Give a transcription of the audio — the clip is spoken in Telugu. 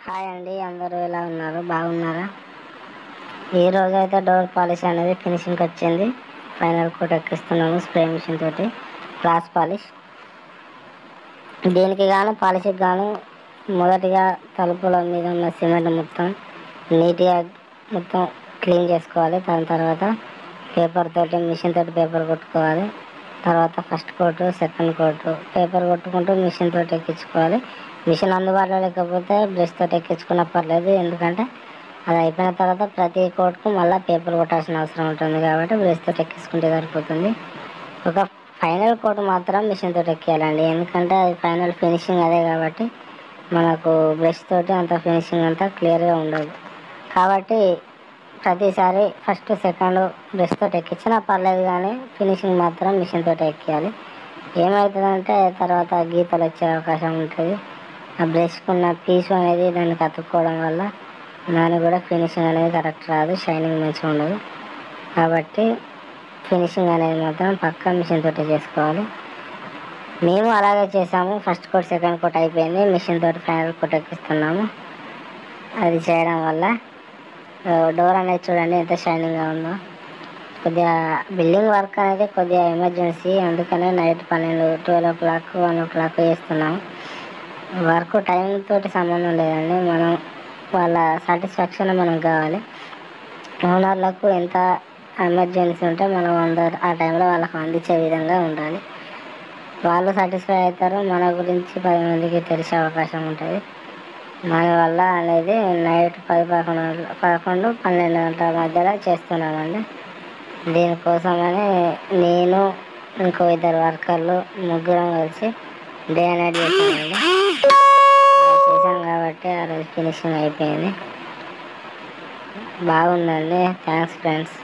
హాయ్ అండి, అందరూ ఎలా ఉన్నారు? బాగున్నారా? ఈ రోజైతే డోర్ పాలిష్ అనేది ఫినిషింగ్కి వచ్చింది. ఫైనల్ కోట్ ఎక్కిస్తున్నాము స్ప్రే మిషన్ తోటి, గ్లాస్ పాలిష్. దీనికి గాను పాలిష్కి గాను మొదటిగా తలుపుల మీద ఉన్న సిమెంట్ మొత్తం నీట్గా మొత్తం క్లీన్ చేసుకోవాలి. దాని తర్వాత పేపర్ తోటి మిషన్ తోటి పేపర్ కొట్టుకోవాలి. తర్వాత first coat, second coat paper కొట్టుకుంటూ మిషన్ తోటి ఎక్కించుకోవాలి. మిషన్ అందుబాటులో లేకపోతే బ్రష్ తోటి ఎక్కించుకున్నా పర్లేదు, ఎందుకంటే అది అయిపోయిన తర్వాత ప్రతి కోట్కు మళ్ళీ పేపర్ కొట్టాల్సిన అవసరం ఉంటుంది. కాబట్టి బ్రష్ తోటి ఎక్కించుకుంటే సరిపోతుంది. ఒక ఫైనల్ కోట్ మాత్రం మిషన్ తోటి ఎక్కియాలండి, ఎందుకంటే అది ఫైనల్ ఫినిషింగ్ అదే. కాబట్టి మనకు బ్రష్ తోటి అంత ఫినిషింగ్ అంతా క్లియర్గా ఉండదు. కాబట్టి ప్రతిసారి ఫస్ట్ సెకండ్ బ్రష్ తోటి ఎక్కించినా పర్లేదు, కానీ ఫినిషింగ్ మాత్రం మిషన్ తోటి ఎక్కియాలి. ఏమవుతుందంటే తర్వాత గీతలు వచ్చే అవకాశం ఉంటుంది. ఆ బ్రష్కున్న పీసు అనేది దానికి అతుక్కోవడం వల్ల దానికి కూడా ఫినిషింగ్ అనేది కరెక్ట్ రాదు, షైనింగ్ మంచిగా ఉండదు. కాబట్టి ఫినిషింగ్ అనేది మాత్రం పక్కా మిషన్ తోటి చేసుకోవాలి. మేము అలాగే చేసాము. ఫస్ట్ కోట్ సెకండ్ కోట్ అయిపోయింది, మిషన్ తోటి ఫైనల్ కోట్ ఎక్కిస్తున్నాము. అది చేయడం వల్ల డోర్ అనేది చూడండి ఎంత షైనింగ్గా ఉందో. కొద్దిగా బిల్డింగ్ వర్క్ అనేది కొద్దిగా ఎమర్జెన్సీ, అందుకనే నైట్ 12, 12 o'clock, 1 o'clock చేస్తున్నాము. వర్క్ టైం తోటి సంబంధం లేదండి, మనం వాళ్ళ సాటిస్ఫాక్షన్ మనకు కావాలి. ఓనర్లకు ఎంత ఎమర్జెన్సీ ఉంటే మనం ఆ టైంలో వాళ్ళకు అందించే విధంగా ఉండాలి. వాళ్ళు సాటిస్ఫై అవుతారు, మన గురించి 10 మందికి తెలిసే అవకాశం ఉంటుంది. దానివల్ల అనేది నైట్ 11, 12 గంటల మధ్యలో చేస్తున్నామండి. దీనికోసమని నేను ఇంకో 2 వర్కర్లు ముగ్గురం కలిసి డే అండ్ నైట్ చేసామండి. చేసాం కాబట్టి ఆ రోజు ఫినిషింగ్ అయిపోయింది. బాగుందండి. Thanks friends.